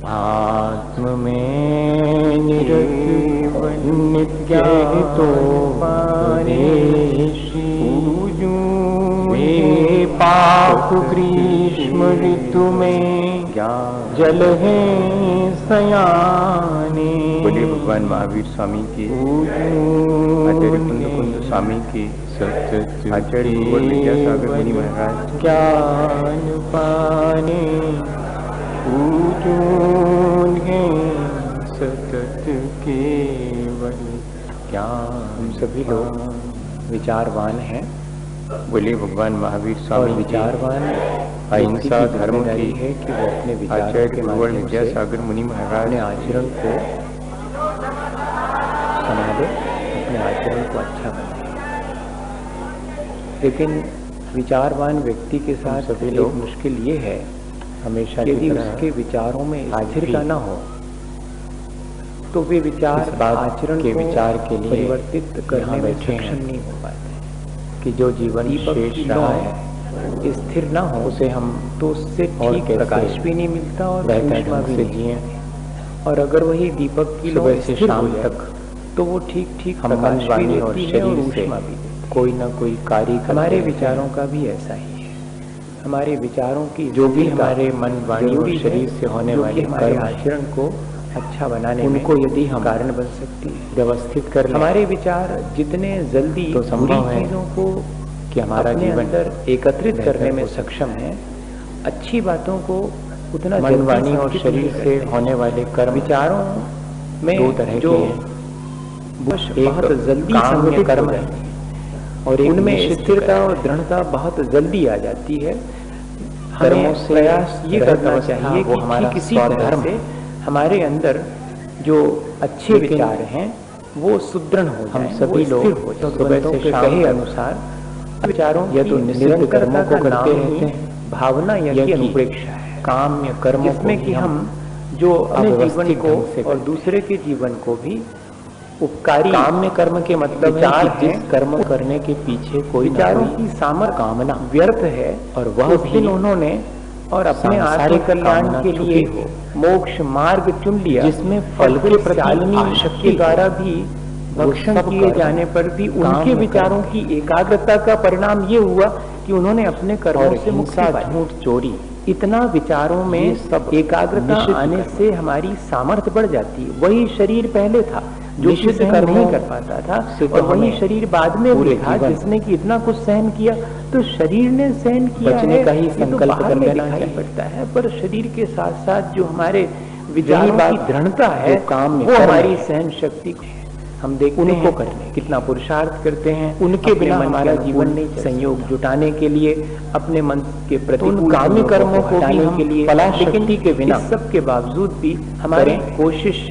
आत्म में निरत नित्य तो वे पाप ग्रीष्म ऋतु में जल है सयाने। बोले भगवान महावीर स्वामी के, आचार्य कुंद स्वामी के, आचार्य भगवान विद्यासागर मुनि महाराज ज्ञान पाने पूजून है सतत केवल ज्ञान। हम सभी लोग विचारवान हैं। बोले भगवान महावीर और स्वामी विचारवान अहिंसा धर्म की है कि वो अपने विचारों आचार्य के भगवान माध्यम से विद्यासागर मुनि महाराज अपने आचरण को संभाले, अपने आचरण को अच्छा बनाए। लेकिन विचारवान व्यक्ति के साथ सभी एक लोग मुश्किल ये है, हमेशा यदि उसके विचारों में स्थिरता न हो तो वे विचार आचरण के को विचार के लिए परिवर्तित करने में सक्षम नहीं हो पाते। कि जो जीवन शेष रहा है स्थिर न हो उसे हम तो उससे और ठीक कैसे प्रकाश भी नहीं मिलता और बेहतर ऊष्मा ढंग भी से नहीं। जिए। और अगर वही दीपक की सुबह लौ से स्थिर शाम हो जाए, तक तो वो ठीक ठीक हम प्रकाश मन, भी वाणी और देती है और शरीर से ऊष्मा भी देती है। कोई न कोई कार्य करते हमारे रहते विचारों हैं। का भी ऐसा ही है। हमारे विचारों की जो भी स्थिरता हमारे मन, वाणी और जरूरी है, शरीर से होने जो वाले कि हमारे कर्म आचरण को अच्छा बनाने उनको में यदि हम कारण बन सकती है। व्यवस्थित कर लें हमारे विचार जितने जल्दी तो बुरी संभव है चीजों को कि हमारा अपने जीवन अंदर एकत्रित बेहतर करने में हो सकता सक्षम है। अच्छी बातों को उतना मन, जल्दी वाणी और संचित शरीर नहीं से करते। होने वाले कर्म विचारों में दो तरह जो के हैं। बहुत जल्दी काम्य संगठित कर्म हो है जाते हैं और एक उनमें निश्चित स्थिरता और दृढ़ता बहुत जल्दी आ जाती है। कर्मों हमें से प्रयास ये रहित करना अवस्था चाहिए वो कि हमारा ठीक इसी तरह स्वधर्म से है। हमारे अंदर जो अच्छे लेकिन विचार हैं वो सुदृढ़ हो हम जाएं, सभी वो लोग स्थिर हो जाएं। सुबह से के शाम कहे तक अनुसार विचारों या की तो निषिद्ध निरंतरता कर्मों को का करते नाम ही रहते हैं भावना या या कि कि अनुप्रेक्षा है, काम या कर्मों जिसमें को कि भी हम जो अपने जीवन अव्यवस्थित को ढंग से और करते दूसरे के जीवन को भी उपकारी काम्य कर्म के मतलब विचार है कि जिस हैं, कर्म करने के पीछे कोई न विचारों कोई की सामर्थ्य कामना व्यर्थ है और वह उस दिन भी उन्होंने और अपने आत्म सांसारिक कल्याण कामना के छुपी लिए हो, मोक्ष मार्ग चुन लिया, जिसमें फल और के प्रति शालिनी आसक्ति के द्वारा भी भक्षण सब किए कर्म जाने पर भी उनके काम्य विचारों कर्म की एकाग्रता का परिणाम ये हुआ कि उन्होंने अपने कर्मों और से मुक्ति हिंसा, पाई। झूठ, चोरी इतना विचारों में ये सब एकाग्रता निषिद्ध आने कर्म से हमारी सामर्थ्य बढ़ जाती है। वही शरीर पहले था जो कि निषिद्ध सहन कर्मों नहीं कर पाता था, से तो और वही हमें शरीर बाद में पूरे भी था जीवन जिसने कि इतना कुछ सहन किया। तो शरीर ने सहन किया बचने है, का ही ये तो संकल्प बाहर कर में लेना दिखाई चाहिए। पड़ता है, पर शरीर के साथ साथ जो हमारे विचारों बात की दृढ़ता है जो काम में वो कर्म हमारी है, सहन शक्ति हम देखते उनको हैं करने कितना पुरुषार्थ करते हैं। उनके अपने बिना मन के हमारा अनुकूल जीवन नहीं चल संयोग जुटाने के लिए, अपने मन के तो प्रतिकूल उन काम्य संयोगों कर्मों को भी हटाने हम के लिए, कलाशक्ति के बिना इस सब के बावजूद भी हमारी करें। कोशिश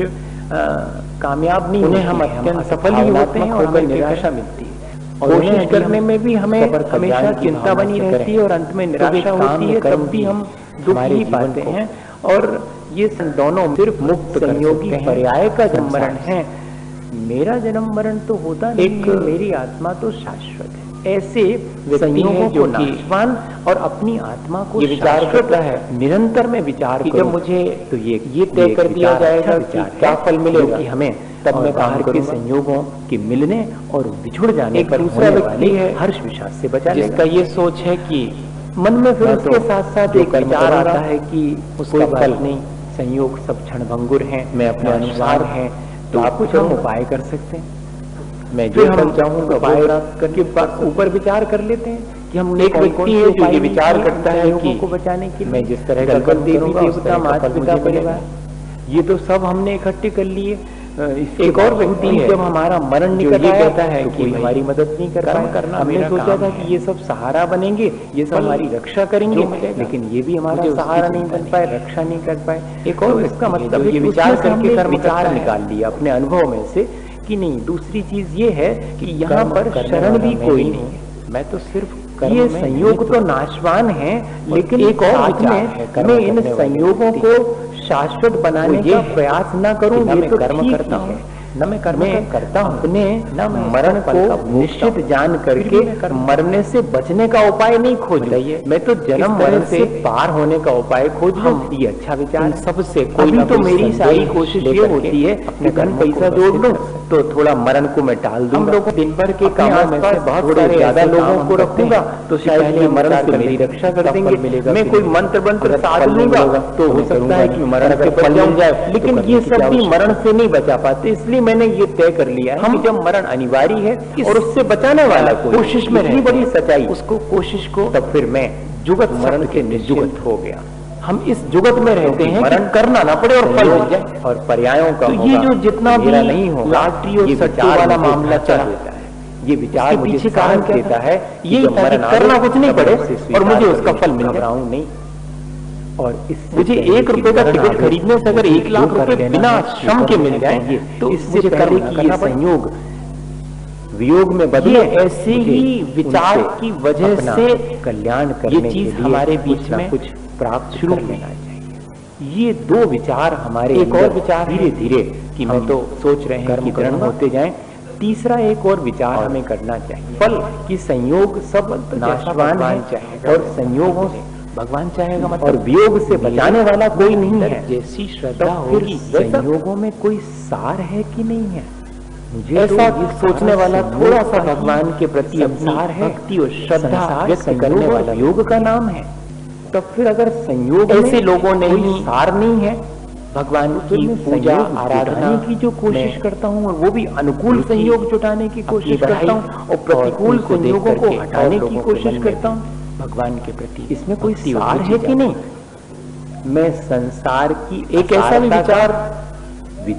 कामयाब नहीं उन्हें होती हम है। अत्यंत असफल ही होते हैं और हमें होकर निराशा करें। मिलती है। और उन्हें कोशिश यदि करने हम में भी हमें सबर हमेशा कल्याण की चिंता भावना बनी से रहती करें। है और अंत में तो वे निराशा होती काम्य है, कर्म तब भी भी हम दुख हमारे ही जीवन पाते को हैं। और ये दोनों सिर्फ मुक्त कर संयोगी सकते हैं पर्याय का जन्म संसार मरण है। मेरा जन्म मरण तो होता नहीं एक है, मेरी आत्मा तो शाश्वत है। ऐसे व्यक्ति है संयोगों जो को कि नाशवान और अपनी आत्मा को ये विचार शाश्वत करता है निरंतर में विचार कि करूं, जब मुझे तो ये तय एक कर दिया विचार, जाएगा अच्छा कि विचार क्या है, फल मिलेगा, जो कि हमें तब और मैं काम बाहर के करूंगा। संयोगों के मिलने और बिछुड़ जाने एक पर दूसरा होने व्यक्ति वाले है हर्ष विषाद से बचा जिसका लेगा। ये सोच है कि मन में फिर मैं उसके तो साथ साथ जो एक कर्म विचार करूंगा, आता है कि उसका कोई बात फल नहीं, संयोग सब क्षणभंगुर हैं, मैं अपने अनुसार हैं, तो प्राप्त कुछ हम करूंगा। उपाय कर सकते हैं। मैं फिर जो हम फल चाहूंगा उपाय वो प्राप्त करके ऊपर विचार कर लेते हैं कि हम एक व्यक्ति है जो ये विचार करता है कि को बचाने के लिए मैं जिस तरह का दलपत कर्म देवी करूंगा, उस देवता, तरह का माता फल पिता, मुझे मिलेगा। परिवार, ये तो सब हमने इकट्ठे कर लिए। इसके एक और बावजूद व्यक्ति भी है जब हमारा मरण जो निकट ये आया कहता है तो कि कोई भाई हमारी मदद नहीं कर कर्म पाया। करना हमने मेरा सोचा काम था है। कि ये सब सहारा बनेंगे, ये सब फल हमारी रक्षा करेंगे, जो मिलेगा, लेकिन ये भी हमारा मुझे उसकी सहारा नहीं चिंता बन नहीं। पाए, रक्षा नहीं कर पाए। एक और तो व्यक्ति इसका है मतलब जो है ये कि विचार उसमें से हमने करके एक कर्म करता विचार है। निकाल लिया अपने अनुभव में से कि नहीं, दूसरी चीज ये है कि यहाँ कर्म पर करने शरण वाला भी मैं कोई ही नहीं हूँ। है। मैं तो सिर्फ कर्म ये में संयोग निमित्त तो हूँ। नाशवान है, लेकिन एक और साथ विचार में है कर्म मैं इन करने वाले संयोगों व्यक्ति को शाश्वत बनाने वो ये का है प्रयास न करूं, कि ना ये मैं तो कर्म ठीक करता ही हूं, है। न मैं कर्म करता हूँ, अपने न मैं मरण फल का को भोगता निश्चित हूँ। जान करके मरने से बचने का उपाय नहीं खोजूं, मैं तो जन्म मरण से पार होने का उपाय खोज लूं। ये अच्छा विचार है। सबसे कोई ना तो कोई मेरी संदेह सारी कोशिश ये लेकर होती है अपने कि धन कर्मों को पैसा जोड़ व्यवस्थित लूं कर सकते। तो थोड़ा मरण को मैं टाल दूंगा। हम लोग दिन भर के अपने कामों में आसपास से बहुत थोड़े सारे ज्यादा ऐसे लोगों काम हम को करते रखूंगा हैं तो कि शायद पहले ये हम मरण विचार से कर मेरी लेते रक्षा हैं कर कि देंगे। फल मिलेगा मैं कि कोई नहीं। मंत्र अगर साध फल नहीं लूंगा मिलेगा तो हो मैं सकता करूंगा है नहीं। कि मरण अगर से फल बच मिल जाऊं, जाए तो लेकिन करने ये की सब क्या भी आवश्यकता मरण से नहीं बचा पाते। इसलिए मैंने ये तय कर लिया है कि जब मरण अनिवार्य है और उससे बचाने वाला कोशिश में इतनी बड़ी सच्चाई उसको कोशिश को, तब फिर मैं जुगत मरण के निजुगत हो गया। हम इस जुगत में रहते हैं मरण करना ना पड़े और फल मिल जाए और पर्यायों का। तो ये जो जितना भी नहीं हो लॉटरी और सट्टू वाला मामला चला देता है, ये विचार मुझे पीछे कारण क्या देता है, ये करना कुछ नहीं पड़े और मुझे उसका फल मिल जाए नहीं। और मुझे 1 रुपए का टिकट खरीदने से अगर 1 लाख रुपए बिना श्रम के मिल जाए तो इससे पहले कि ये संयोग वियोग में बदले, ऐसे ही विचार की वजह से कल्याण करने ये चीज हमारे बीच में कुछ प्राप्त शुरू लेना चाहिए। ये 2 विचार हमारे एक और विचार धीरे धीरे कि हम तो सोच रहे हैं कि दृढ़ होते जाएं। तीसरा एक और विचार हमें करना चाहिए, फल की संयोग सब नाशवान है और संयोगों से भगवान चाहेगा मतलब, और वियोग से बचाने वाला कोई नहीं है। जैसी श्रद्धा होगी संयोगों में कोई सार है कि नहीं है, मुझे ऐसा सोचने वाला थोड़ा सा भगवान के प्रति अपनी भक्ति और श्रद्धा व्यक्त करने वाला योग का नाम है। तब फिर अगर संयोग ऐसे लोगों ने ही सार नहीं है, भगवान की पूजा आराधना की जो कोशिश करता हूँ और वो भी अनुकूल संयोग जुटाने की कोशिश करता हूँ और प्रतिकूल संयोगों को हटाने की कोशिश करता हूँ भगवान के प्रति, इसमें कोई सार है कि नहीं। मैं संसार की एक ऐसा विचार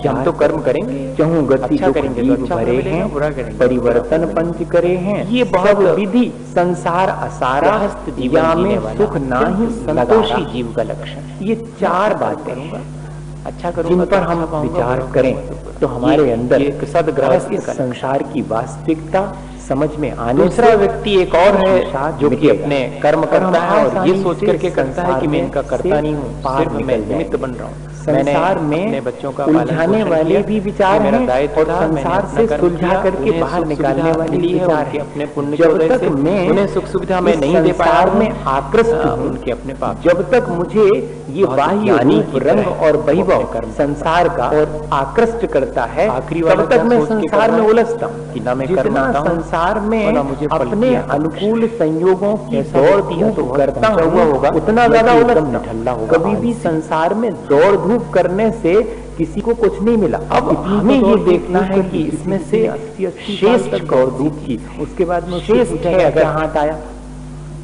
हम तो कर्म करेंगे, चाहूं गति अच्छा करेंगे तो अच्छा भरे हैं, बुरा करेंगे परिवर्तन पंच करे हैं। ये बहुत विधि संसार असारा जीवन में सुख ना ही संतोषी जीव का लक्षण। ये 4 बातें अच्छा करूं जिन पर हम विचार करें तो हमारे अंदर सदग्रह इस संसार की वास्तविकता समझ में आने। दूसरा व्यक्ति एक और है जो कि अपने कर्म करता है और ये सोच करके करता है कि मैं इनका करता नहीं हूँ, सिर्फ मैं निमित्त बन रहा हूँ। संसार में बच्चों का उलझाने वाले भी विचार हैं और संसार से सुलझा करके बाहर निकालने वाले विचार हैं। अपने पुण्य जब तक मैं उन्हें सुख सुविधा में नहीं दे पाया में आकृष्ट हूं उनके अपने पाप, जब तक मुझे ये बाह्य रूप रंग और वैभव संसार का और आकृष्ट करता है, तब तक मैं संसार में उलझता हूँ कि ना मैं करना संसार में अपने अनुकूल संयोगों की दौड़ तो करता हुआ होगा उतना ज्यादा उलझता होगा। कभी भी संसार में दौड़ धूप करने से किसी को कुछ नहीं मिला। अब हमें ये देखना है कि इसमें से श्रेष्ठ दौड़ धूप की, उसके बाद में श्रेष्ठ है अगर हाथ आया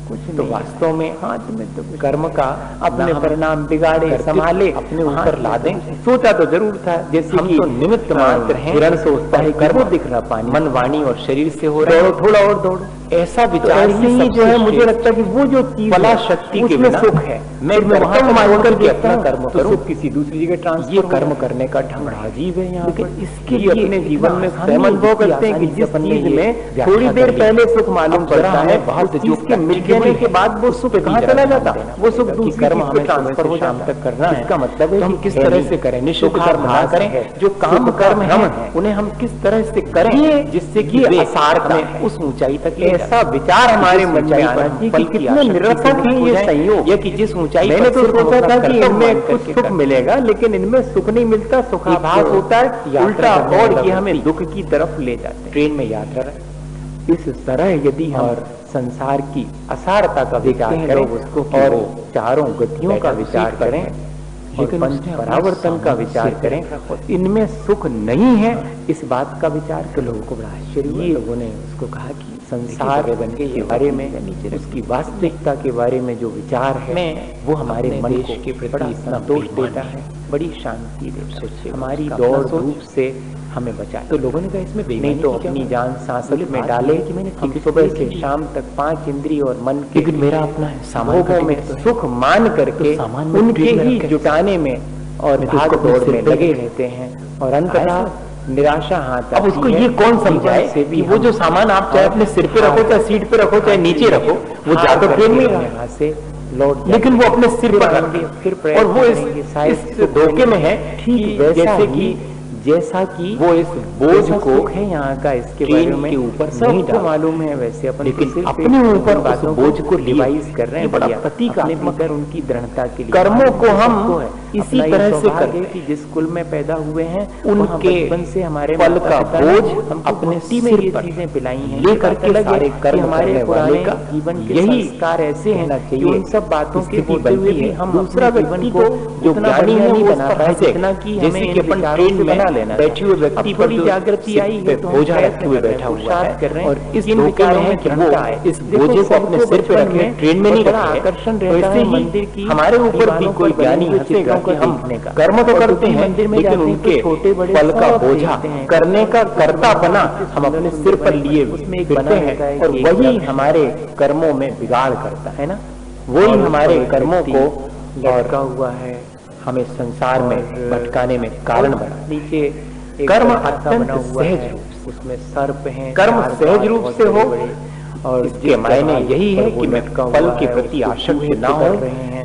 कुछ तो वास्तव में हाथ में तो कर्म का अपने परिणाम बिगाड़े संभाले अपने ऊपर ला दें। सोचा तो जरूर था जैसे हम तो निमित्त मात्र हैं, किरण सोचता है कर्म दिख रहा पानी मन वाणी और शरीर से हो रहा है, थोड़ा और दौड़ो। ऐसा विचार ही जो है मुझे लगता है कि वो जो चीज कला शक्ति के बिना सुख है, मैं वहां मान करके अपना कर्म करूं, किसी दूसरी जगह ट्रांसफर। ये कर्म करने का ढंग अजीब है यहाँ पर। इसके लिए अपने जीवन में स्वयं अनुभव करते हैं कि जिस चीज में थोड़ी देर पहले सुख मालूम पड़ता है, बहुत चीज के मिल जाने के बाद वो सुख कहाँ चला जाता, वो सुख दूसरी कर्म हमें ट्रांसफर हो शाम तक करना है। इसका मतलब है हम किस तरह से करें, निश्चित कर्म ना करें, जो काम कर्म है उन्हें हम किस तरह से करें जिससे कि असारता में उस ऊंचाई तक। ऐसा विचार हमारे मन में आना चाहिए कि कितने निरर्थक है ये संयोग, या कि जिस ऊंचाई मैंने तो सोचा था कि इनमें कुछ सुख मिलेगा लेकिन इनमें सुख नहीं मिलता, सुखाभास होता है उल्टा, और ये हमें दुख की तरफ ले जाते हैं। ट्रेन में यात्रा इस तरह यदि हम संसार की असारता का विचार करें उसको और चारों गतियों का विचार करें और पंच परावर्तन का विचार करें और इनमें सुख नहीं है इस बात का विचार तो लोगों को बड़ा आश्चर्य। लोगों ने उसको कहा कि संसार के बारे में उसकी वास्तविकता के बारे में जो विचार है वो हमारे मन के प्रति संतोष देता है, बड़ी शांति देता है, हमारी दौड़ धूप से हमें बचाए। तो लोगों ने कहा इसमें नहीं तो अपनी जान सांसत में डाले कि मैंने हम सुबह से शाम तक 5 इंद्रिय और मन के मेरा अपना है सामान्य में सुख मान करके उनके ही जुटाने में और भाग दौड़ में लगे रहते हैं और अंततः निराशा हाथ। अब उसको ये कौन समझाए कि वो जो सामान आप चाहे अपने सिर पे रखो, चाहे सीट पे रखो, चाहे नीचे रखो, वो जा तो ट्रेन में यहाँ से लौट, लेकिन वो अपने सिर पर रख दिया। फिर और वो इस धोखे में है ठीक जैसे कि जैसा कि वो इस बोझ को है यहाँ का, इसके ट्रेन बारे में के ऊपर सबको मालूम है वैसे, अपन लेकिन सिर्फ अपने ऊपर उस बातों बोझ को रिवाइज कर रहे हैं, बड़ा बढ़िया। प्रतीकात्मक अपने भीतर उनकी दृढ़ता के लिए कर्मों को हम इसी इसी तरह से करते कि जिस कुल में पैदा हुए हैं उनके बचपन से हमारे फल का माता-पिता ने बोझ हमको अपने भक्ति में सिर ये पर चीजें पिलाई हैं, लेकर के अलग है सारे कि कर्म हमारे करने पुराने वाले का जीवन के यही संस्कार ऐसे हैं कहना कि चाहिए। उन सब बातों के स्थिति होते हुए बनती भी है। हम दूसरा अपने व्यक्ति जीवन तो को जो उतना ज्ञानी बढ़िया है नहीं वो बना पाए ऐसे, जितना कि जैसे हमें कि इन अपन विचारों ट्रेन से में बना लेना बैठे हुए व्यक्ति अब पर थोड़ी जो जागृति सिर आई पे है तो हम बोझा प्रयत्न रखे हुए कर रहे हैं, बैठा हुआ पुरुषार्थ है कर रहे हैं और इस इन धोखे विचारों में है में कि वो दृढ़ता है। इस देखो, बोझे को अपने सबको सिर पे बचपन रखे में ट्रेन में नहीं बड़ा रखे आकर्षण तो रहता ऐसे है ही मंदिर की हमारे ऊपर भी दीवारों कोई पर ज्ञानी बनी हुई हंसेगा चित्रों कि को हम देखने का। कर्म तो और करते क्योंकि हैं मंदिर में लेकिन जाते हैं तो उनके छोटे बड़े फल का सब बोझा देखते हैं। करने का कर्तापना हम अपने सिर पर लिए उसमें एक फिरते बना रहता हैं है और कि वही एक हमारे कर्मों में बिगाड़ करता है ना, वही और हमारे उसका कर्मों को लटका हुआ है हमें संसार में भटकाने में कारण बना। नीचे एक कर्म ऐसा अत्यंत बना हुआ सहज है, रूप से, उसमें सर्प हैं, कर्म चार सहज बाल रूप बहुत से हो बड़े-बड़े, और इसके मायने यही है कि मैं फल के प्रति आसक्त ना हो।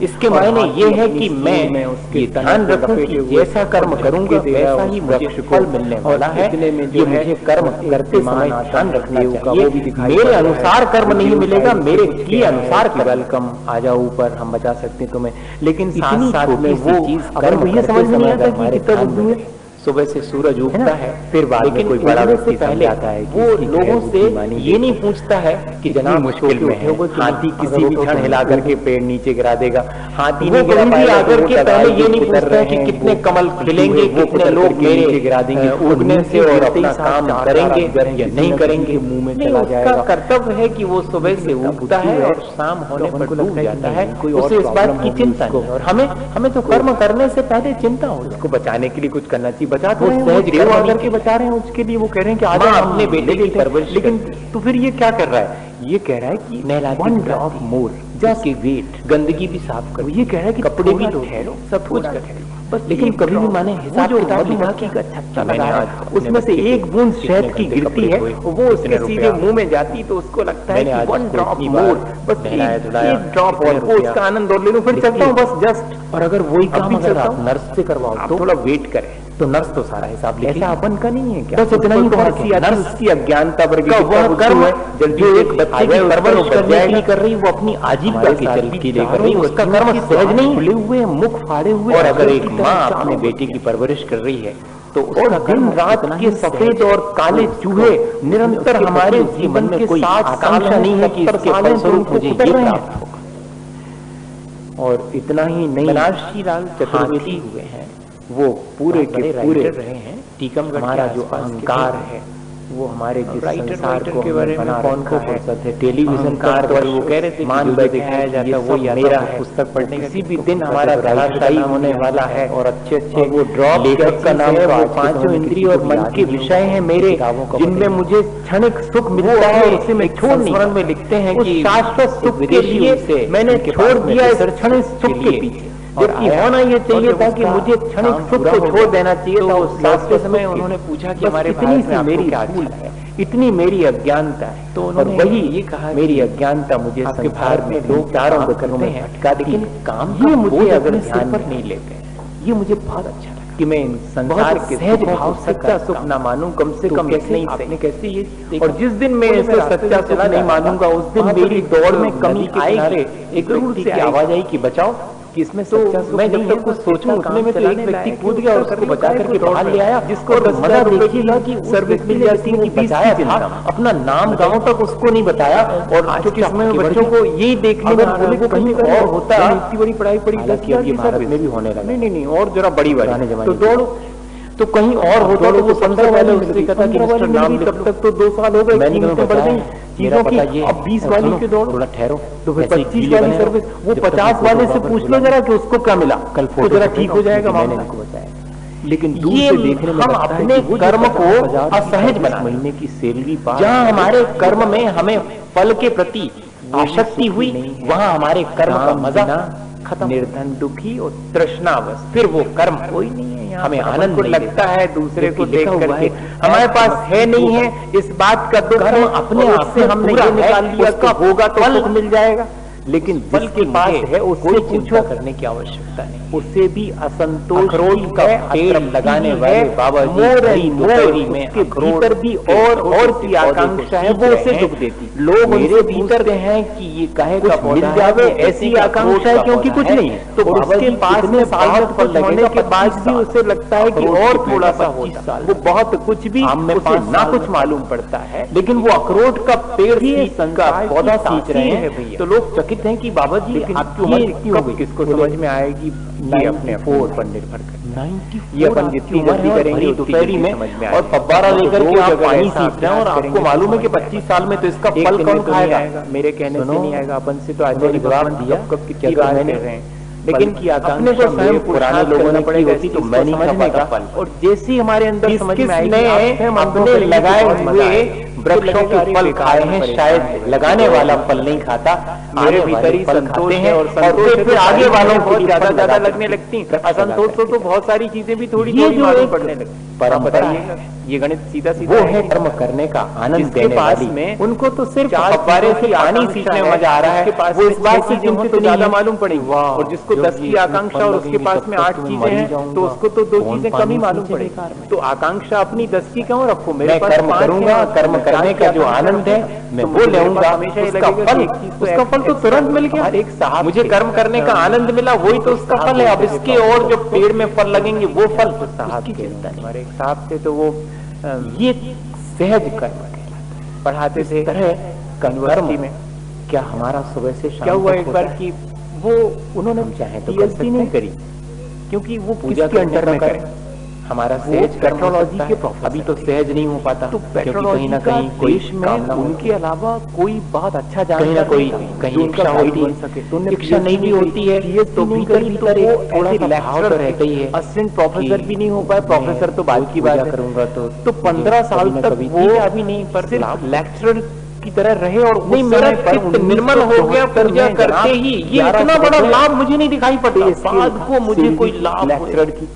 इसके मायने ये है कि मैं ये ध्यान रखूं कि जैसा कर्म करूंगा वैसा ही मुझे फल मिलने वाला है। ये मुझे कर्म करते समय ध्यान रखना चाहिए। मेरे अनुसार कर्म नहीं मिलेगा, मेरे किए अनुसार वेलकम आ जाओ ऊपर, हम बचा सकते हैं तुम्हें, लेकिन इतनी साथ साथ में छोटी सी वो चीज कर्म कर्म ये समझ में नहीं आता कि हमारे कितना ध्यान बुद्धू में है। सुबह से सूरज उगता है, फिर बाद में लेकिन कोई बड़ा उगने से व्यक्ति पहले समझाता है कि वो इसकी लोगों से बुद्धिमानी ये नहीं पूछता है कि जनाब मुश्किल में है, हाथी किसी भी क्षण हिला करके पेड़ नीचे गिरा देगा। हाथी वो नहीं गिरा कभी भी पाएगा आकर तो के वो पहले टकराई ये नहीं उतर पूछता रहे कि हैं, कितने वो कमल खिलेंगे, वो कितने उतर लोग करके मेरे नीचे गिरा देंगे, उगने से और अपना काम करेंगे या नहीं करेंगे, मुंह में नहीं, चला उसका जाएगा। कर्तव्य है कि वो सुबह से उगता है और शाम होने पर डूब जाता है, उसे इस बात की चिंता नहीं। और हमें तो कर्म करने से पहले चिंता हो, उसको बचाने के लिए कुछ करना चाहिए। बचा तो सहज देव आकर के बता रहे हैं, उसके लिए वो कह रहे हैं कि आज अपने बेटे की परवरिश, लेकिन तो फिर ये क्या कर रहा है? ये कह रहा है कि one drop more just wait, गंदगी भी साफ करो, ये कह रहा है कि कपड़े भी ठहरो, सब कुछ कर बस, लेकिन कभी भी माने हिसाब जो किताब मधुमक्खी बाकी का छत्ता लगा है, उसमें से एक बूंद शहद की गिरती है, वो उसके सीधे मुंह में जाती तो उसको लगता है कि वन ड्रॉप मोर, बस एक ड्रॉप और वो उसका आनंद और ले लूं, फिर चलता हूँ बस जस्ट। और अगर वही काम अगर चलता आप हूं, नर्स से करवाओ तो थोड़ा वेट करें, तो नर्स तो सारा हिसाब लिखेगी। ऐसा अपन का नहीं है क्या? बस इतना ही फर्क है। नर्स की अज्ञानता पर का वह कर्म जो एक बच्चे की परवरिश करने के लिए कर रही, वो अपनी आजीविका की चल के लिए कर रही, उसका कर्म सहज नहीं, खुले हुए मुख फाड़े हुए। और अगर एक माँ अपने बेटे की परवरिश कर रही है तो उसका दिन रात के सफेद और काले चूहे निरंतर हमारे जीवन में कोई आकांक्षा नहीं है कि इसके फलस्वरूप मुझे ये प्राप्त होगा। और इतना ही नहीं, बनारसी लाल चतुर्वेदी हुए हैं, वो पूरे के पूरे रहे हैं। टीकमगढ़ हमारा जो अहंकार है वो हमारे जिस संसार को के बारे में कौन को फुर्सत है, टेलीविजन कार पर वो कह रहे थे मान जो लो दिखाया जाता ये वो सब या मेरा तो है, पुस्तक पढ़ने का किसी भी दिन हमारा धराशायी होने वाला है। और अच्छे अच्छे वो ड्रॉप लेखक का नाम है, तो वो आज के पांचों समय इंद्रिय किसी और को मन याद के नहीं विषय हैं मेरे, किताबों का जिनमें पता मुझे क्षणिक सुख मिलता है और उसे मैं छोड़ नहीं संस्मरण में लिखते हैं उस कि शाश्वत सुख के विदेशी लिए उनसे मैंने उनके छोड़ पास में दिया इस रिसर्च क्षणिक सुख के के लिए। पीछे। और जबकि आया, होना ये चाहिए और था जब कि उसका मुझे क्षणिक काम सुख पूरा को हो छोड़ गया, देना चाहिए तो था। उस उस लास्ट समय सुख उन्होंने की। पूछा कि बस हमारे इतनी भारत सी में आपको मेरी क्या भूल अच्छा है, इतनी मेरी अज्ञानता है। तो और उन्होंने वही ये कहा कि मेरी अज्ञानता मुझे आपके संसार भारत में में लोग लोग चारों काम गतियों करते में हैं, भटका लेकिन लेकिन काम ये का मुझे बोझ अगर अपने सिर ध्यान पर में नहीं लेते हैं। ये मुझे बहुत अच्छा लगा कि मैं इन संसार के सहज भाव सच्चा सुख ना मानूं, कम से कम कैसे नहीं आपने कैसे ये और जिस दिन मैं ऐसे सच्चा सुख नहीं मानूंगा उस दिन मेरी दौड़ में कमी आएगी। एक व्यक्ति की आवाज आई कि बचाओ, कि इसमें तो मैं जब तक कुछ सोचूं उतने में तो एक व्यक्ति कूद गया और उसको बचा करके बाहर ले आया, जिसको मजा देखिएगा कि सर्विस मिल जाती है, बचाया था, अपना नाम गांव तक उसको नहीं बताया। और आज के समय में बच्चों को यही देखने में बोले को कहीं और होता, इतनी बड़ी पढ़ाई पड़ी, हालांकि अब ये भारत में भी होने लगा, नहीं और जरा बड़ी पुराने बात, जमाने तो दौड़ो तो कहीं और होता तो वो 15 वाले उससे कहता कि मिस्टर नाम लिख तब लो। तक तो 2 साल हो गए, मैंने कीमतें बढ़ गई चीजों की, अब 20 वाली के दौड़, थोड़ा ठहरो, तो फिर ऐसे 25 गीले वाली बने सर्विस, रहो। वो जब तक 50 वाले से पूछ लो जरा कि उसको क्या मिला, कल तो फोटो जरा ठीक हो जाएगा मैंने मामला। इनको बताया। लेकिन दूर ये से देखने में हम लगता है अपने कि वो जो कर्म को 50,000 की असहज 25 बना महीने की सैलरी पा जहाँ रहे हैं, हमारे कर्म में हमें फल के प्रति आसक्ति हुई, वहाँ हमारे कर्म का मजा खत्म। निर्धन दुखी और तृष्णावश, फिर वो कर्म कोई नहीं है यहाँ हमें पर। आनंद को नहीं लगता है दूसरे को जबकि देख लिखा हुआ करके है, हमारे पास है नहीं है इस बात का दुख कर्म है, अपने और आप उससे से हमने पूरा ये है, निकाल लिया उसका कि होगा तो फल सुख मिल जाएगा। लेकिन फल के पास है उससे चिंता करने की आवश्यकता नहीं। उसे भी असंतोष अखरोट का पेड़ लगाने वाले बाबा जी में उसके भीतर भी और की आकांक्षा है, वो उसे दुख देती। लोग मेरे भीतर हैं कि ये काहे का मिल जावे ऐसी आकांक्षा है, क्योंकि कुछ नहीं तो उसके पास में बहुत कुछ होने के बाद भी उसे लगता है कि और थोड़ा सा होता। वो बहुत कुछ भी उसे ना कुछ मालूम पड़ता है, लेकिन वो अखरोट का पेड़ का पौधा सींच रहे हैं भैया। तो लोग चकित हैं कि बाबा जी आपकी उम्र कितनी हो गई, किसको समझ में आएगी, ये अपने पर निर्भर करता है। ये अपन जितनी जल्दी करेंगे दोपहरी में और फव्वारा लेकर के आप पानी सींच रहे हैं और आपको मालूम है कि 25 साल में तो इसका फल कौन खाएगा? मेरे कहने से नहीं आएगा, अपन से तो आज जवाब दिया कब कितनी बार कह रहे हैं, लेकिन अपने को स्वयं पुराने लोगों ने पड़ेगा होती तो मैं नहीं समझ पाता फल। और जैसे ही हमारे अंदर समझ में आएगी अपने लगाए हुए वृक्षों के फल खाए हैं, शायद लगाने वाला फल नहीं खाता, मेरे भीतर ही संतोष है और फिर आगे वालों को ज्यादा लगने लगती है। असंतोष तो बहुत सारी चीजें भी थोड़ी मालूम पड़ने लगती। परंपरा ये गणित सीधा वो है कर्म करने का आनंद देने वाली। में उनको तो सिर्फ फव्वारे से पानी सींचने में मजा आ रहा है, वो इस बात की जिनको तो ज्यादा मालूम पड़ेगी। और जिसको 10 की आकांक्षा और उसके पास में 8 चीजें हैं तो उसको तो 2 चीजें कम ही मालूम पड़ेगी। तो आकांक्षा अपनी 10 की क्यों रखो, मेरे पास कर्म करूंगा, कर्म करने का जो आनंद है मैं वो लेऊंगा, उसका फल तो तुरंत मिल गया। एक साहब मुझे कर्म करने का आनंद मिला, वही तो उसका फल है। अब इसके और जो पेड़ में फल लगेंगे वो फल साहब के हमारे एक साहब थे तो वो ये सहज कर्म कहलाता। पढ़ाते थे कर्म में क्या हमारा सुबह से शाम क्या हुआ एक बार कि वो उन्होंने चाहे तो पीएचडी नहीं करी, क्योंकि वो पूजा के अंडर में करें। हमारा सहज पेट्रोलॉजी के अभी तो सहज नहीं हो पाता, तो पेट्रोलॉजी का देश में उनके अलावा कोई बहुत अच्छा जानता कोई कहीं इच्छा बन सके तो इच्छा नहीं भी होती है तो भीतर भीतर थोड़ा भाव तो रहता ही है। असिस्टेंट प्रोफेसर भी नहीं हो पाए, प्रोफेसर तो बाद की बात करूंगा तो 15 साल तक वो अभी नहीं, पर लेक्चरर की तरह रहे। और नहीं, मेरा चित्त निर्मल हो गया पूजा करते ही। ये इतना बड़ा लाभ मुझे नहीं दिखाई पड़ता, बाद को मुझे कोई लाभ लेक्चरर की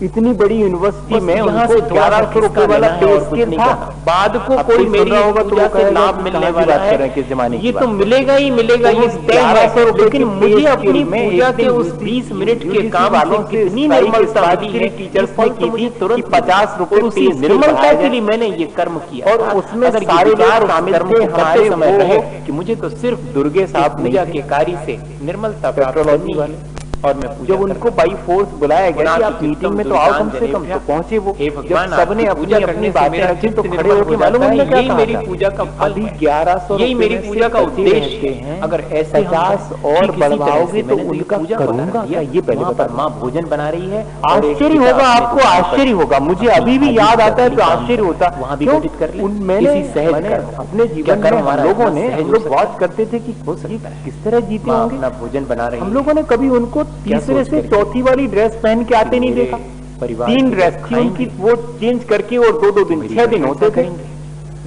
इतनी बड़ी यूनिवर्सिटी में यहाँ से 1100 रुपए वाला पे स्केल था, बाद को कोई मेरी होगा पूजा से लाभ मिलने वाला है, किस जमाने ये तो मिलेगा ही मिलेगा, ये तय है। लेकिन मुझे अपनी पूजा के उस 20 मिनट के काम से कितनी निर्मलता मिली है। टीचर्स ने की थी तुरंत 50 रुपए निर्मलता के लिए मैंने ये कर्म किया, और उसमें सारे लोग शामिल थे हमारे समय रहे कि मुझे तो सिर्फ दुर्गे साहब पूजा के कार्य से निर्मलता प्राप्त होनी वाली। और मैं जब उनको बाई फोर्स बुलाया गया कि आप मीटिंग में तो आओ कम से कम, तो पहुंचे वो। जब सबने अपनी बातें रखी तो खड़े होकर मालूम है क्या कहा, मेरी पूजा का फल 1100 यही मेरी पूजा का उद्देश्य है। अगर ऐसे 50 और बढ़वाओगे तो उनका करूंगा क्या, ये पहले पर माँ भोजन बना रही है। आश्चर्य होगा आपको, आश्चर्य होगा। मुझे अभी भी याद आता है तो आश्चर्य होता। वहाँ भी घटित कर ले, मैंने अपने जीवन में हम लोगों ने हम लोग बात करते थे कि किस तरह जीते होंगे, अपना भोजन बना रही। हम लोगों ने कभी उनको तीसरे से चौथी वाली ड्रेस पहन के आते नहीं देखा। 3 ड्रेस थी उनकी, वो चेंज करके और 2-2 दिन 6 दिन होते थे।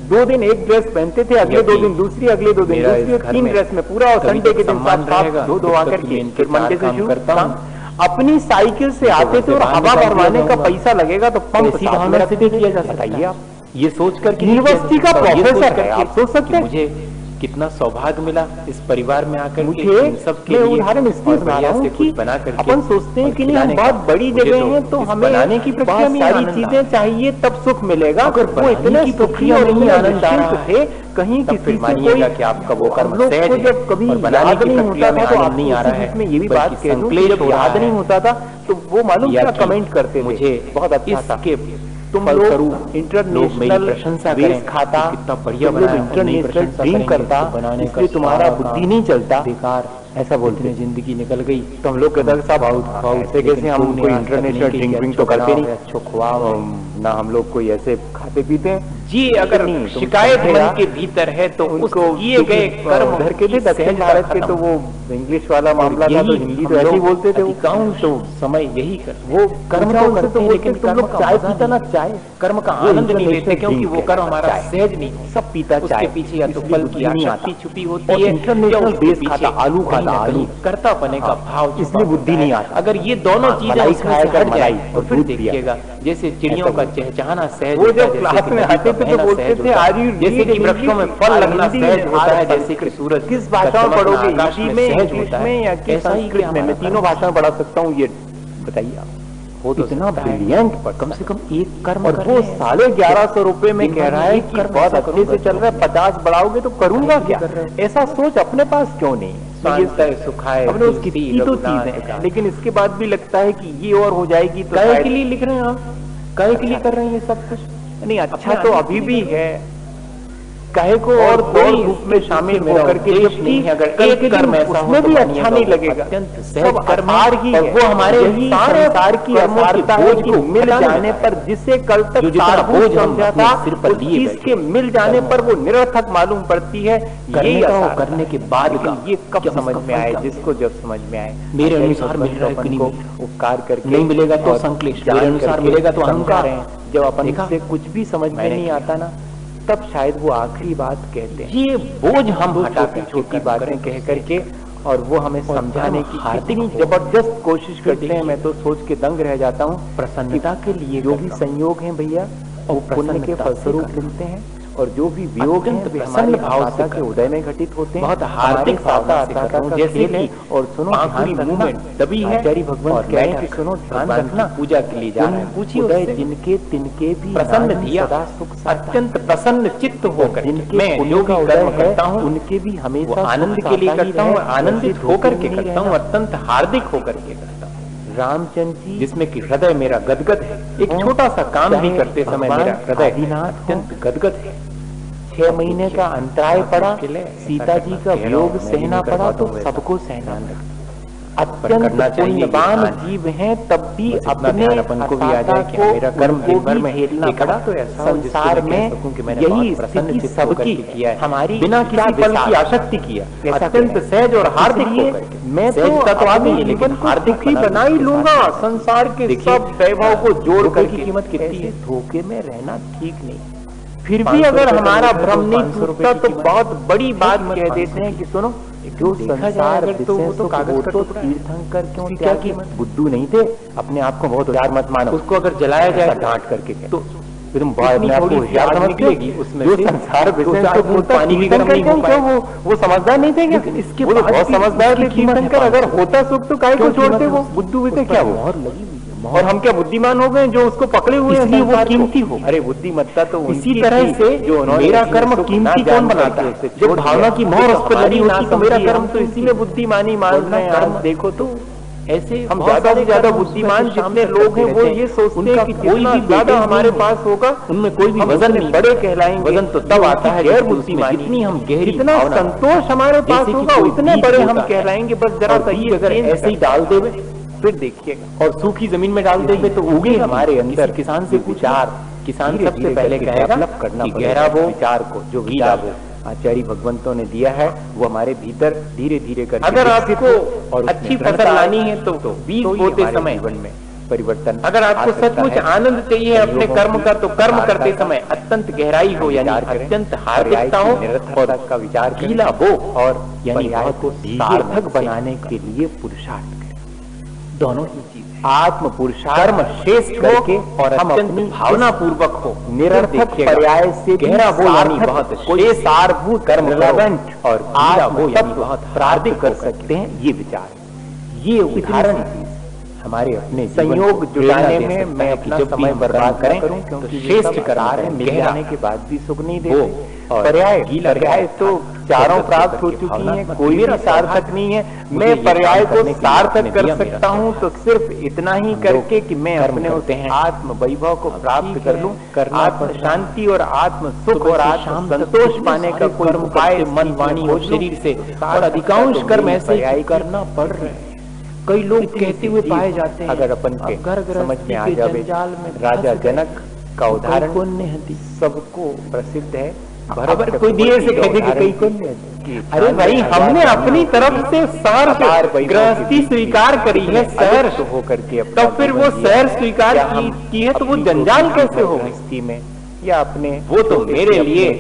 2 दिन एक ड्रेस पहनते थे, अगले 2 दिन दूसरी, अगले 2 दिन दूसरी, 3 ड्रेस में पूरा। और संडे के दिन दो आकर के फिर मंडे से शुरू करता हूँ। अपनी साइकिल से आते थे और हवा भरवाने का पैसा लगेगा तो पंप भावना से भी किया जा सकता है। आप ये सोचकर यूनिवर्सिटी का प्रोफेसर है, आप सोच सकते हैं मुझे कितना सौभाग्य मिला इस परिवार में आकर। मुझे सबके उदाहरण इसलिए बना रहा हूँ कि अपन सोचते हैं कि नहीं हम बहुत बड़ी जगह हैं तो हमें बनाने की प्रक्रिया में सारी चीजें चाहिए तब सुख मिलेगा। अगर वो इतने सुखी और नहीं आनंद आ रहा थे, कहीं किसी से कोई कि आपका वो कर्म सहज है। जब कभी याद नहीं होता था तो आप नहीं आ रहा है, मैं ये भी बात कह दूं, जब याद नहीं होता था तो वो मालूम क्या कमेंट करते, मुझे बहुत अच्छा था तुम लोग इंटरनेशनल प्रशंसा करें, खाता कितना बढ़िया बना, इंटरनेशनल ड्रीम करता, इसलिए तुम्हारा बुद्धि नहीं चलता। बेकार ऐसा बोलते हैं, जिंदगी निकल गई तो हम लोग कहते हैं साहब ऐसे कैसे हम कोई इंटरनेशनल ड्रिंक तो करते नहीं, अच्छो खुआ ना हम लोग कोई ऐसे खाते पीते हैं जी। अगर शिकायत मन के भीतर है तो उनको किए गए कर्म उधर के थे दक्षिण भारत के, तो वो इंग्लिश वाला मामला था तो हिंदी तो ऐसे ही बोलते थे। तो समय यही कर वो कर्म तो करते हैं, लेकिन तुम लोग चाय पीता ना, चाय कर्म का आनंद नहीं लेते क्योंकि वो कर्म हमारा सहज नहीं। सब पीता चाय, उसके पीछे या तो फल की आसक्ति छुपी होती है, इंटरनेशनल बेस खाता, आलू खाता, आलू कर्ता बने का भाव, इसलिए बुद्धि नहीं आता। अगर ये दोनों चीजें खाया कर मलाई और फिर देखिएगा जैसे चिड़ियों का चहचहाना सहज वो होता जब है, क्लास में आते थे तो बोलते थे आज जैसे कि वृक्षों में फल लगना सहज होता है, जैसे कि सूरज किस भाषा में पढ़ोगे, हिंदी में, सहज इंग्लिश होता में है, या कि संस्कृत में? मैं तीनों भाषा में पढ़ा सकता हूँ, ये बताइए आप। वो तो इतना ब्रिलियंट, कम से कम एक कर्म, और वो 1150 रुपए में कह रहा है कि बहुत अच्छे से चल रहा है, 50 बढ़ाओगे तो करूंगा क्या? ऐसा सोच अपने पास क्यों नहीं है? अपने उसकी तो चीजें हैं, लेकिन इसके बाद भी लगता है कि ये और हो जाएगी तो काहे के लिए लिख रहे हैं आप? काहे के लिए कर रहे हैं ये सब कुछ? नहीं, अच्छा तो अभी भी है, कहे को और दो रूप में शामिल होकर के, जबकि अगर एक कर्म ऐसा उसमें भी अच्छा नहीं लगेगा, सब आधार ही है, वो हमारे ही संसार की असारता है कि मिल जाने पर जिसे कल तक बोझ समझा था, उस चीज के मिल जाने पर वो निरर्थक मालूम पड़ती है। यही करने के बाद का ये कब समझ में आए? जिसको जब समझ में आए, मेरे अनुसार मिल रहा है कि नहीं, उपकार करके नहीं मिलेगा तो संक्लेश, मेरे अनुसार मिलेगा तो अहंकार है। जब अपन से कुछ भी समझ में नहीं आता ना, तब शायद वो आखिरी बात कहते हैं। ये बोझ हम हटाते, छोटी बातें कह करके, और वो हमें समझाने की इतनी जबरदस्त कोशिश करते हैं, मैं तो सोच के दंग रह जाता हूँ। प्रसन्नता के लिए जो भी संयोग हैं भैया, वो पुण्य के फलस्वरूप मिलते हैं, और जो भी वियोग हैं वे हमारे भावना के उदय में घटित होते हैं। बहुत हार्दिक जैसे कि, और सुनो मूवमेंट दबी है, भगवान कह रहे सुनो ध्यान रखना, पूजा के लिए जा रहे हैं, पूछिए उदय जिनके तिनके भी प्रसन्न धिया, सुख अत्यंत प्रसन्न चित्त होकर जिनके जो भी कर्म करता हूँ उनके भी हमेशा आनंद के लिए करता हूँ, आनंदित होकर के करता हूँ, अत्यंत हार्दिक होकर के करता हूँ। रामचंद्र जी, जिसमें कि हृदय मेरा गदगद है, एक छोटा सा काम भी करते समय मेरा हृदय अत्यंत गदगद है। 6 महीने का अंतराय पड़ा, सीता जी का वियोग सहना पड़ा, तो सबको सहना पड़ा। अत्यंत पुण्यवान जीव हैं, तब भी अपने अपन को भी आ जाए कि मेरा कर्म दिन भर में हेलना पड़ा। तो ऐसा संसार में यही स्थिति सबकी किया है, हमारी बिना किसी फल की आसक्ति किया, अत्यंत सहज और हार्दिक होकर के। मैं तो आदमी जीवन को हार्दिक ही बना ही लूंगा, संसार के सब वैभव को जोड़ कर की कीमत कितनी है। धोखे में रहना ठीक नहीं, फिर भी अगर हमारा भ्रम नहीं टूटता तो बहुत बड़ी बात कह देते हैं कि सुनो, जो संसार तो वो तो कागज का तीर्थंकर क्यों त्यागी? बुद्धू नहीं थे, अपने आप को बहुत उदार मत मानो। उसको अगर जलाया जाए डांट करके तो तुम निकलेगी उसमें, जो संसार पानी भी गर्म नहीं हो पाए, वो समझदार नहीं थे क्या? इसके बहुत समझदार थे तीर्थंकर। अगर होता सुख तो काय को छोड़ते? वो बुद्धू हुए थे क्या? वो और हम क्या बुद्धिमान हो गए जो उसको पकड़े हुए हैं? वो कीमती हो। अरे बुद्धिमत्ता तो इसी तरह से जो मेरा कर्म कीमती कौन बनाता है? जब भावना की मोहर उस पर लगी होती तो मेरा कर्म तो इसीलिए बुद्धिमानी मान रहे हैं। देखो तो ऐसे हम ज्यादा से ज्यादा बुद्धिमान जितने लोग हैं वो ये सोचते हैं कि कोई भी ज्यादा हमारे पास होगा उनमें कोई भी वजन नहीं, बड़े कहलाएंगे। वजन तो तब आता है गैर बुद्धिमानी, जितनी हम गहरी, जितना संतोष हमारे पास होगा उतने बड़े हम कहलाएंगे। बस जरा सही अगर ऐसे ही डाल देवे फिर देखिएगा, और सूखी जमीन में डाल देंगे तो उगे हमारे अंदर। किसान से विचार, किसान सबसे पहले कहेगा करना गहरा वो विचार को, जो गीला वो आचार्य भगवंतों ने दिया है वो हमारे भीतर धीरे धीरे कर। अगर आपको और अच्छी फसल लानी है तो बीज बोते समय जीवन में परिवर्तन, अगर आपको सचमुच आनंद चाहिए अपने कर्म का तो कर्म करते समय अत्यंत गहराई हो, यानी अत्यंत हार्दिकता हो, और का विचार गीला वो, और यानी को सार्थक बनाने के लिए पुरुषार्थ दोनों ही चीज आत्म पुरुषार्थ श्रेष्ठ करके, और हम अपनी भावना पूर्वक हो, निरर्थक पर्याय से गहरा वो यानी बहुत कोई सारभूत कर्म रेलेवेंट और आत्म यानी बहुत प्रार्थिक कर सकते हैं। ये विचार, ये उदाहरण हमारे अपने संयोग जुटाने में मैं अपना समय बर्बाद करें तो श्रेष्ठ करार है। मिल जाने के बाद भी सुख नहीं देते। पर्याय पर्याय तो चारों प्राप्त हो चुकी हैं, कोई भी सार्थक नहीं है। मैं पर्याय को सार्थक कर सकता हूँ तो सिर्फ इतना ही करके कि मैं अपने होते हैं आत्म वैभव को प्राप्त कर लूं, आत्म शांति और आत्म सुख और आत्म संतोष पाने का कोई उपाय मन वाणी और शरीर से, और अधिकांश कर्म ऐसे ही करना पड़ रहे हैं। कई लोग कहते हुए पाए जाते हैं। अगर अपन के समझ में आ जाए, राजा जनक का उदाहरण सबको प्रसिद्ध है। भरत कोई दिए से कहते कि कई कौन, अरे भाई हमने अपनी तरफ से सार गृहस्थी स्वीकार करी है, शहर होकर के, तब फिर वो शहर स्वीकार की है तो वो जंजाल कैसे हो गृहस्थी में? या अपने वो तो मेरे लिए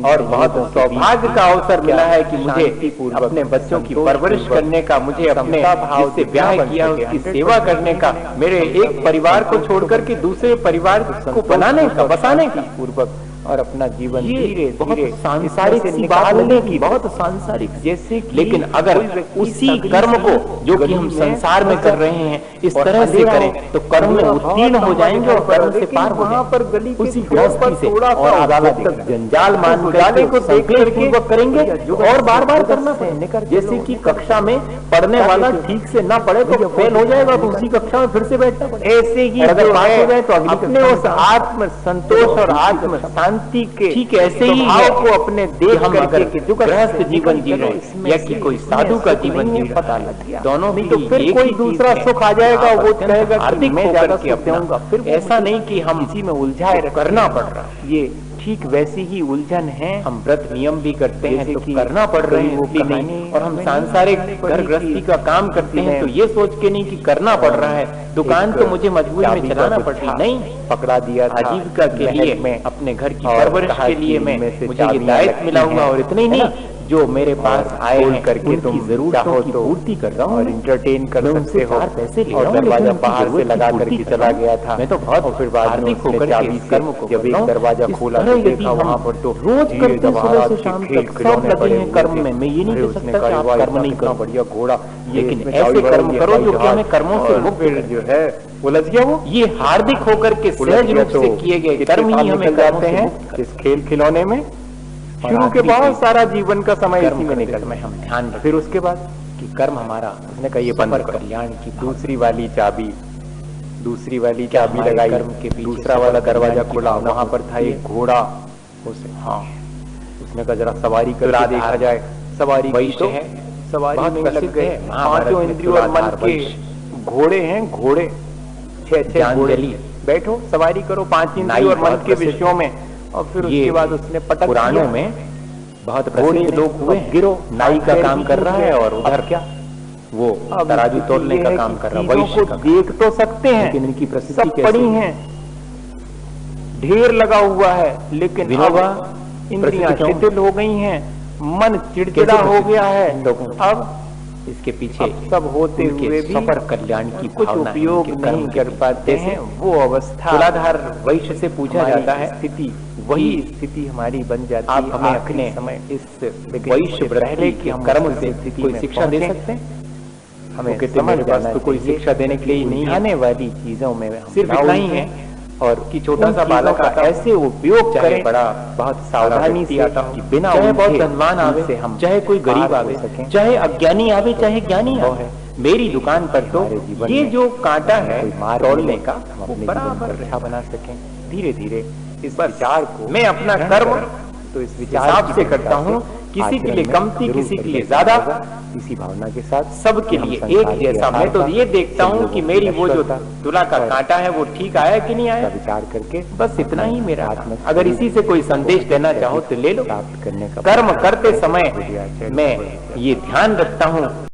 और बहुत सौभाग्य का अवसर मिला है कि मुझे अपने बच्चों की परवरिश करने का, मुझे अपने जिससे ब्याह किया उसकी सेवा करने का, मेरे एक परिवार को छोड़कर के दूसरे परिवार को बनाने का, बसाने का पूर्वक, और अपना जीवन धीरे धीरे सांसारिक सी बात की, बहुत सांसारिक जैसे। लेकिन अगर उसी कर्म को जो कि हम संसार में कर रहे हैं इस तरह से करें तो कर्म में उत्तीर्ण हो जाएंगे और कर्म से पार हो जाएंगे। उसी गृहस्थी से और आदत तक जंजाल मान गाले को पूर्वक करेंगे और बार बार करना पड़ेगा। जैसे कि कक्षा में पढ़ने वाला ठीक से ना पढ़े तो फेल हो जाएगा, तो उसी कक्षा में फिर से बैठना पड़ेगा। ऐसे ही अगर पास हो जाए तो अपने उस आत्म संतोष और आत्म शांति के ठीक ऐसे ही भाव को अपने देख करके कि जो गृहस्थ जीवन जी रहे हैं या कि कोई साधु का जीवन जी पता लग गया, दोनों भी तो फिर कोई दूसरा सुख आ जाएगा, वो कहेगा हार्दिक मैं ज्यादा सुख दूंगा। फिर ऐसा नहीं कि हम इसी में उलझाए करना पड़ रहा है। ये ठीक वैसी ही उलझन है। हम व्रत नियम भी करते हैं तो करना पड़ रहे हैं, वो नहीं, और हम सांसारिक घर गृहस्थी का काम करते हैं तो ये सोच के नहीं कि करना पड़ रहा है। दुकान तो मुझे मजबूरी में चलाना पड़ रही, नहीं पकड़ा दिया आजीविका के लिए, मैं अपने घर की परवरिश के लिए मैं मुझे ये दायित्व मिला हुआ, और इतना ही नहीं जो मेरे पास आए करके तुम जरूरतों की पूर्ति कर रहा हूँ और इंटरटेन कर सकते हो, पैसे ले, और दरवाजा बाहर से लगा करके चला गया था मैं तो बहुत, फिर बाद में चाबी कर्म को जब एक दरवाजा खोला तो देखा वहाँ पर तो रोज करते सुबह से शाम तक सब लगे हैं कर्म में। मैं ये नहीं कह सकता कि आप कर्म नहीं करो, बढ़िया घोड़ा, लेकिन ऐसे कर्म करो जो कि हमें कर्मों से मुक्त जो है उलझ गया वो, ये हार्दिक होकर के सहज रूप से किए गए कर्म ही हमें करते हैं इस खेल खिलौने में। शुरू के बहुत सारा जीवन का समय इसी में निकल में हम ध्यान, फिर उसके बाद कि कर्म हमारा, उसने कहा ये बंद कर, कल्याण की दूसरी वाली चाबी लगाई, दूसरा वाला दरवाजा खुला, वहां पर था एक घोड़ा, उसे हाँ उसने कहा जरा सवारी कर देखा जाए। सवारी वही तो है, सवारी में लग गए पांचों इंद्रियों और मन के घोड़े हैं, घोड़े 6 घोड़े, बैठो सवारी करो 5 इंद्रियों और मन के विषयों में। और फिर उसके बाद उसने पटक, पुराणों में बहुत प्रसिद्ध लोग हुए, गिरो नाई का काम कर रहा है और उधर क्या वो तराजू तोड़ने का काम कर रहा है। वैश्य को देख तो सकते हैं लेकिन इनकी प्रसिद्धि सब पड़ी हैं, ढेर लगा हुआ है, लेकिन इंद्रियां शिथिल हो गई हैं, मन चिड़चिड़ा हो गया है। अब इसके पीछे सब होते हुए भी सफर कल्याण की कुछ उपयोग नहीं कर पाते हैं। वो अवस्था तुलाधार वैश्य से पूछा जाता है, स्थिति वही स्थिति हमारी बन जाती है। आप हमें अपने समय इस वैश्य पहले की कर्म से कोई शिक्षा दे सकते हैं? हमें समझ जाना, तो कोई शिक्षा देने के लिए नहीं आने वाली चीजों में सिर्फ इतना ही है, और कि छोटा सा बालक का ऐसे उपयोग करें, बड़ा बहुत सावधानी से आता हो, बिना बहुत धनवान आवे से हम, चाहे कोई गरीब आवे, चाहे अज्ञानी आवे, चाहे ज्ञानी आवे, मेरी दुकान पर तो ये जो कांटा है तोड़ने का वो बराबर रेखा बना सकें। धीरे धीरे इस विचार को मैं अपना कर्म तो इस विचार से करता हूँ, किसी के लिए कमती, किसी के लिए ज्यादा, इसी भावना के साथ सबके लिए एक जैसा। मैं तो ये देखता हूँ कि मेरी वो जो तुला का कांटा है वो ठीक आया कि नहीं आया, विचार करके बस इतना ही मेरा आत्मा। अगर इसी से कोई संदेश देना चाहो तो ले लो। प्राप्त करने का कर्म करते समय मैं ये ध्यान रखता हूँ